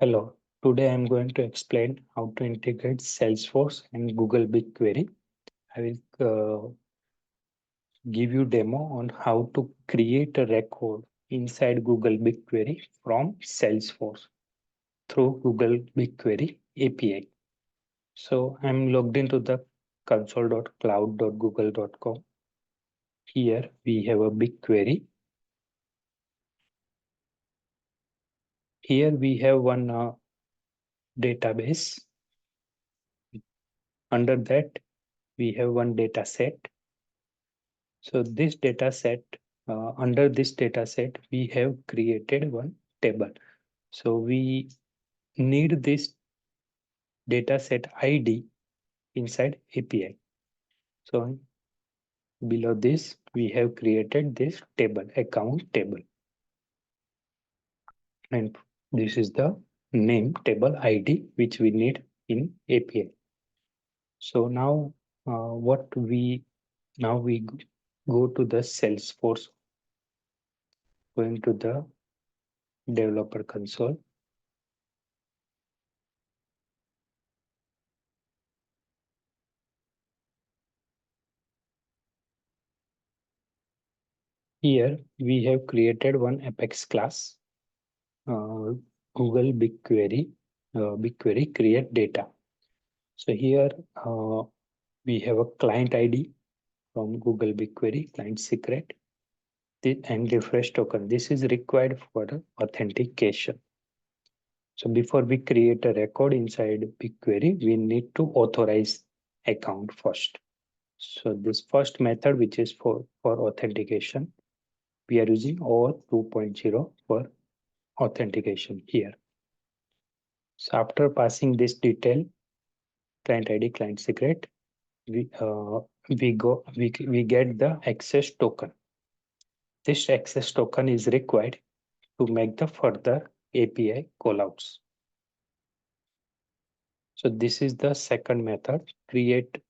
Hello, today I'm going to explain how to integrate Salesforce and Google BigQuery. I will give you demo on how to create a record inside Google BigQuery from Salesforce through Google BigQuery API. So I'm logged into the console.cloud.google.com. Here we have a BigQuery. Here we have one database. Under that, we have one data set. So this data set, under this data set, we have created one table. So we need this data set ID inside API. So below this, we have created this table, account table. And this is the name table ID, which we need in API. So now now we go to the Salesforce, going to the developer console. Here we have created one Apex class, Google BigQuery create data. So here we have a client ID from Google BigQuery, client secret, and refresh token. This is required for authentication. So before we create a record inside BigQuery, we need to authorize account first. So this first method, which is for authentication, we are using OAuth 2.0 for authentication here. So after passing this detail, client ID, client secret, we get the access token. This access token is required to make the further API callouts. So this is the second method, create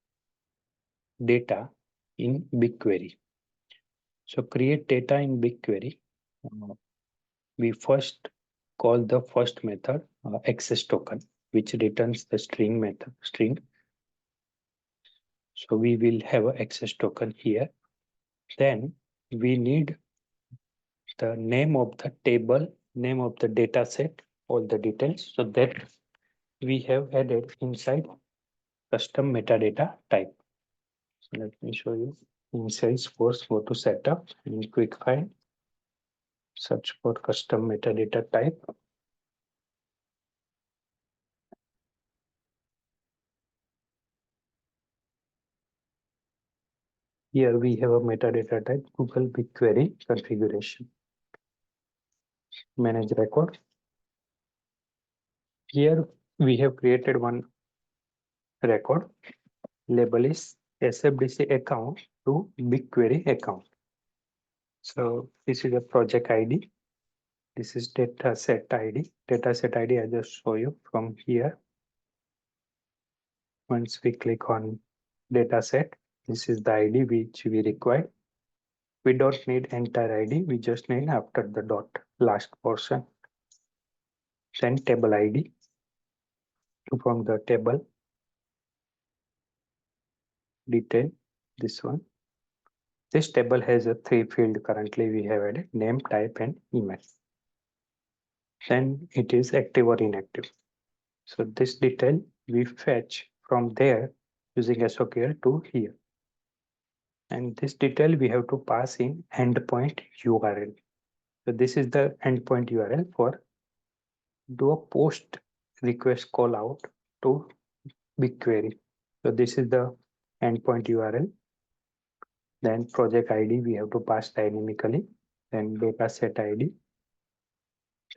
data in BigQuery. So create data in BigQuery. We first call the first method access token, which returns the string. So we will have an access token here. Then we need the name of the table, name of the data set, all the details. So that we have added inside custom metadata type. So let me show you. In Salesforce, go to setup and quick find, search for custom metadata type. Here we have a metadata type, Google BigQuery configuration. Manage record. Here we have created one record. Label is SFDC account to BigQuery account. So this is a project ID. This is dataset ID. Dataset ID I just show you from here. Once we click on dataset, this is the ID which we require. We don't need entire ID. We just need after the dot last portion. Then table ID. From the table detail, this one. This table has a 3 field. Currently we have added name, type, and email. Then it is active or inactive. So this detail we fetch from there using SOQL to here. And this detail we have to pass in endpoint URL. So this is the endpoint URL for do a post request call out to BigQuery. So this is the endpoint URL. Then project ID we have to pass dynamically. Then dataset ID.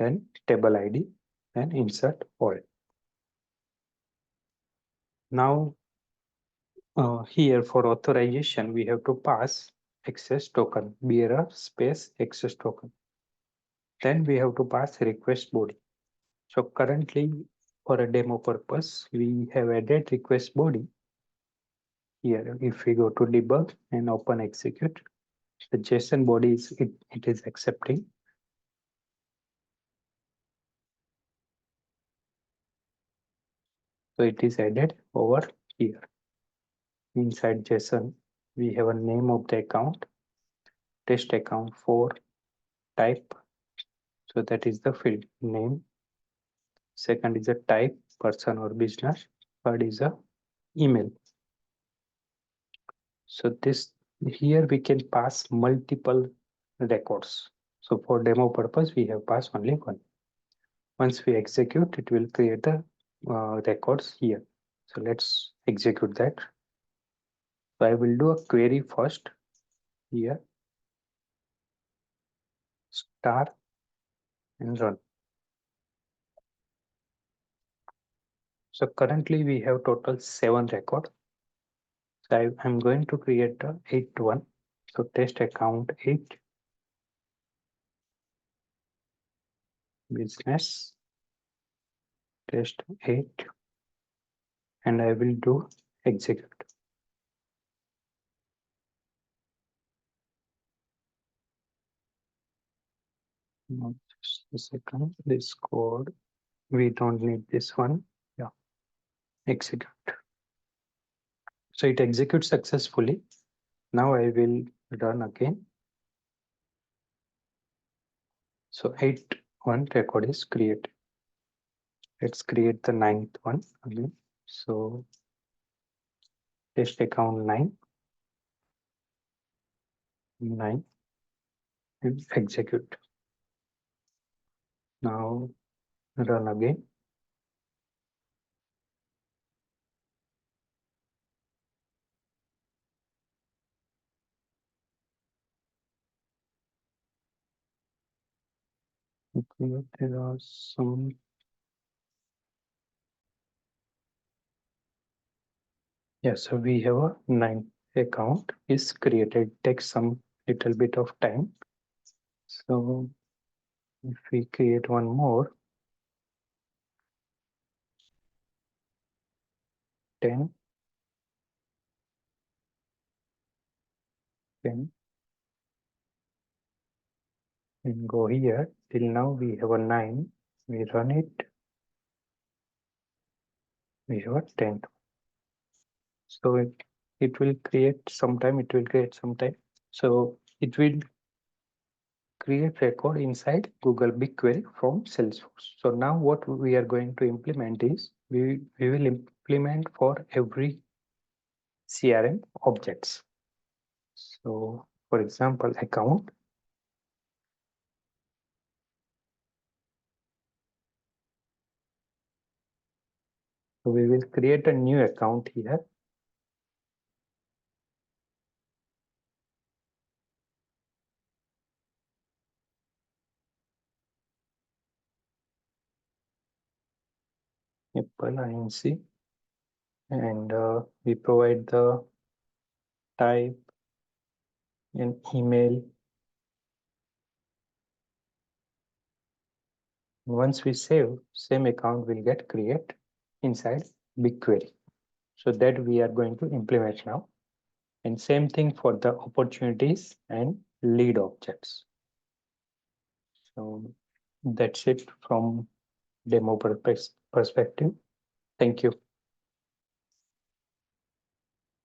Then table ID and insert all. Now here for authorization, we have to pass access token, bearer space access token. Then we have to pass request body. So currently for a demo purpose, we have added request body. Here, if we go to debug and open execute, the JSON body is it is accepting. So it is added over here. Inside JSON, we have a name of the account, test account 4, type. So that is the field name. Second is a type, person or business. Third is a email. So this here we can pass multiple records. So for demo purpose, we have passed only one. Once we execute, it will create the records here. So let's execute that. So I will do a query first here, star and run. So currently we have total 7 records. So I'm going to create a 8th one. So test account 8, business, test 8, and I will do execute. Now, just a second, this code, we don't need this one. Yeah, execute. So it executes successfully. Now I will run again. So 8 one record is created. Let's create the 9th one again. So test account 9, and execute. Now run again. Okay, there are some. Yeah, so we have a 9 account is created. Takes some little bit of time. So if we create one more, 10, 10, and go here. Till now we have a 9. We run it. We have a 10. So it will create sometime. It will create sometime. So it will create record inside Google BigQuery from Salesforce. So now what we are going to implement is we will implement for every CRM objects. So for example, account. So we will create a new account here. Apple INC, and we provide the type and email. Once we save, same account will get created inside BigQuery. So that we are going to implement now. And same thing for the opportunities and lead objects. So that's it from demo perspective. Thank you.